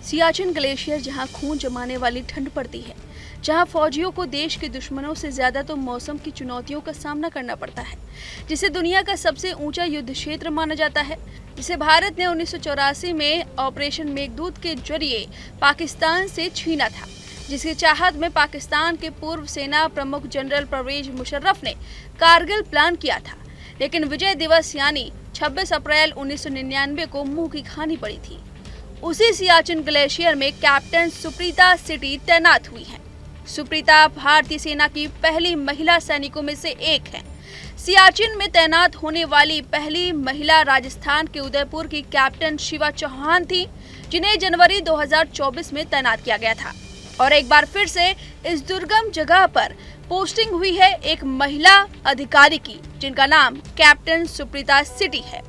Siachen glacier जहां खून जमाने वाली ठंड पड़ती है, जहां फौजियों को देश के दुश्मनों से ज्यादा तो मौसम की चुनौतियों का सामना करना पड़ता है, जिसे दुनिया का सबसे ऊंचा युद्ध क्षेत्र माना जाता है, जिसे भारत ने 1984 में ऑपरेशन मेघदूत के जरिए पाकिस्तान से छीना था, जिसकी चाहत में पाकिस्तान के पूर्व सेना प्रमुख जनरल परवेज मुशर्रफ ने कारगिल प्लान किया था, लेकिन विजय दिवस यानी 26 अप्रैल 1999 को मुंह की खानी पड़ी थी। उसी सियाचिन ग्लेशियर में कैप्टन सुप्रीता सिटी तैनात हुई हैं। सुप्रीता भारतीय सेना की पहली महिला सैनिकों में से एक हैं। सियाचिन में तैनात होने वाली पहली महिला राजस्थान के उदयपुर की कैप्टन शिवा चौहान थी, जिन्हें जनवरी 2024 में तैनात किया गया था। और एक बार फिर से इस दुर्गम जगह पर पोस्टिंग हुई है एक महिला अधिकारी की, जिनका नाम कैप्टन सुप्रीता सिटी है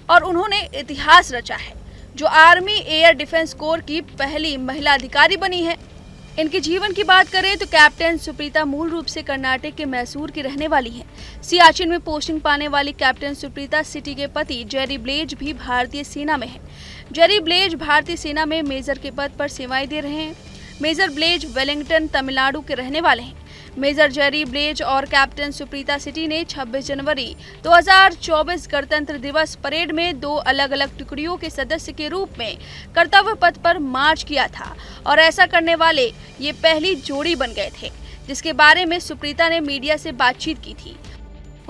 और उन्होंने इतिहास रचा है, जो आर्मी एयर डिफेंस कोर की पहली महिला अधिकारी बनी है। इनके जीवन की बात करें तो कैप्टन सुप्रीता मूल रूप से कर्नाटक के मैसूर की रहने वाली हैं। सियाचिन में पोस्टिंग पाने वाली कैप्टन सुप्रीता सिटी के पति जेरी ब्लेज भी भारतीय सेना में हैं। जेरी ब्लेज भारतीय सेना में मेजर के पद पर सेवाएं दे रहे हैं। मेजर ब्लेज वेलिंगटन तमिलनाडु के रहने वाले हैं। मेजर जेरी ब्लेज और कैप्टन सुप्रीता सिटी ने 26 जनवरी 2024 गणतंत्र दिवस परेड में दो अलग अलग टुकड़ियों के सदस्य के रूप में कर्तव्य पथ पर मार्च किया था और ऐसा करने वाले ये पहली जोड़ी बन गए थे, जिसके बारे में सुप्रीता ने मीडिया से बातचीत की थी।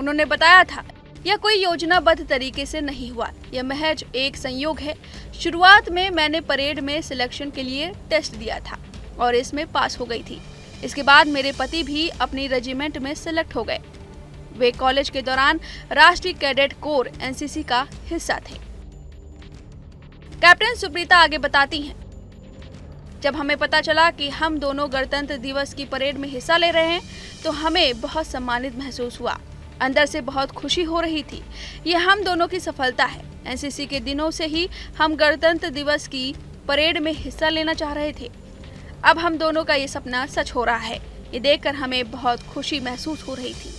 उन्होंने बताया था, यह कोई योजनाबद्ध तरीके से नहीं हुआ, यह महज एक संयोग है। शुरुआत में मैंने परेड में सिलेक्शन के लिए टेस्ट दिया था और इसमें पास हो गई थी। इसके बाद मेरे पति भी अपनी रेजिमेंट में सिलेक्ट हो गए। वे कॉलेज के दौरान राष्ट्रीय कैडेट कोर एनसीसी का हिस्सा थे। कैप्टन सुप्रीता आगे बताती हैं, जब हमें पता चला कि हम दोनों गणतंत्र दिवस की परेड में हिस्सा ले रहे हैं तो हमें बहुत सम्मानित महसूस हुआ। अंदर से बहुत खुशी हो रही थी। यह हम दोनों की सफलता है। एनसीसी के दिनों से ही हम गणतंत्र दिवस की परेड में हिस्सा लेना चाह रहे थे। अब हम दोनों का ये सपना सच हो रहा है। ये देखकर हमें बहुत खुशी महसूस हो रही थी।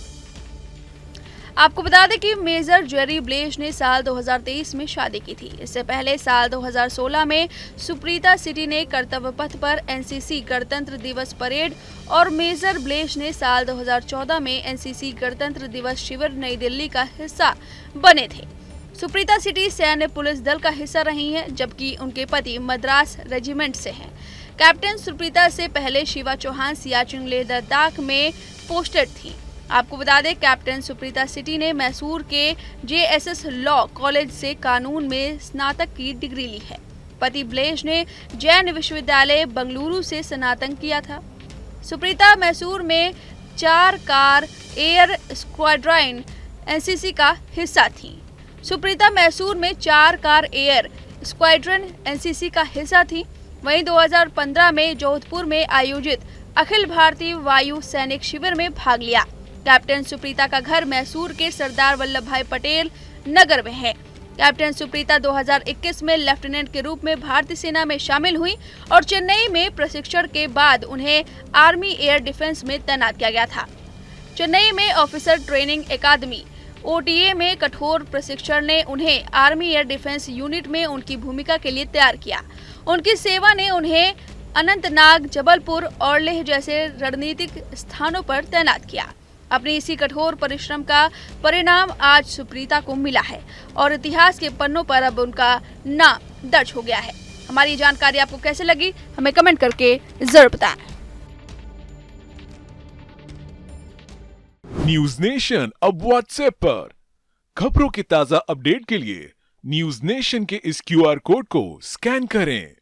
आपको बता दें कि मेजर जेरी ब्लेज ने साल 2023 में शादी की थी। इससे पहले साल 2016 में सुप्रीता सिटी ने कर्तव्य पथ पर एनसीसी गणतंत्र दिवस परेड और मेजर ब्लेज ने साल 2014 में एनसीसी गणतंत्र दिवस शिविर नई दिल्ली का हिस्सा बने थे। सुप्रीता सिटी सैन्य पुलिस दल का हिस्सा रही हैं, जबकि उनके पति मद्रास रेजिमेंट से हैं। कैप्टन सुप्रीता से पहले शिवा चौहान सियाचिन लेह लद्दाख में पोस्टेड थी। आपको बता दें, कैप्टन सुप्रीता सिटी ने मैसूर के जेएसएस लॉ कॉलेज से कानून में स्नातक की डिग्री ली है। पति ब्लेज ने जैन विश्वविद्यालय बंगलुरु से स्नातक किया था। सुप्रीता मैसूर में 4 कार एयर स्क्वाड्रन एनसीसी का हिस्सा थी। सुप्रीता मैसूर में 4 कार एयर स्क्वाड्रन एनसीसी का हिस्सा थी। वहीं 2015 में जोधपुर में आयोजित अखिल भारतीय वायु सैनिक शिविर में भाग लिया। कैप्टन सुप्रीता का घर मैसूर के सरदार वल्लभ भाई पटेल नगर में है। कैप्टन सुप्रीता 2021 में लेफ्टिनेंट के रूप में भारतीय सेना में शामिल हुई और चेन्नई में प्रशिक्षण के बाद उन्हें आर्मी एयर डिफेंस में तैनात किया गया था। चेन्नई में ऑफिसर ट्रेनिंग एकेडमी OTA में कठोर प्रशिक्षण ने उन्हें आर्मी एयर डिफेंस यूनिट में उनकी भूमिका के लिए तैयार किया। उनकी सेवा ने उन्हें अनंतनाग, जबलपुर और लेह जैसे रणनीतिक स्थानों पर तैनात किया। अपनी इसी कठोर परिश्रम का परिणाम आज सुप्रीता को मिला है और इतिहास के पन्नों पर अब उनका नाम दर्ज हो गया है। हमारी जानकारी आपको कैसे लगी, हमें कमेंट करके जरूर बताएं। न्यूज नेशन अब व्हाट्सएप पर खबरों के ताजा अपडेट के लिए न्यूज नेशन के इस QR कोड को स्कैन करें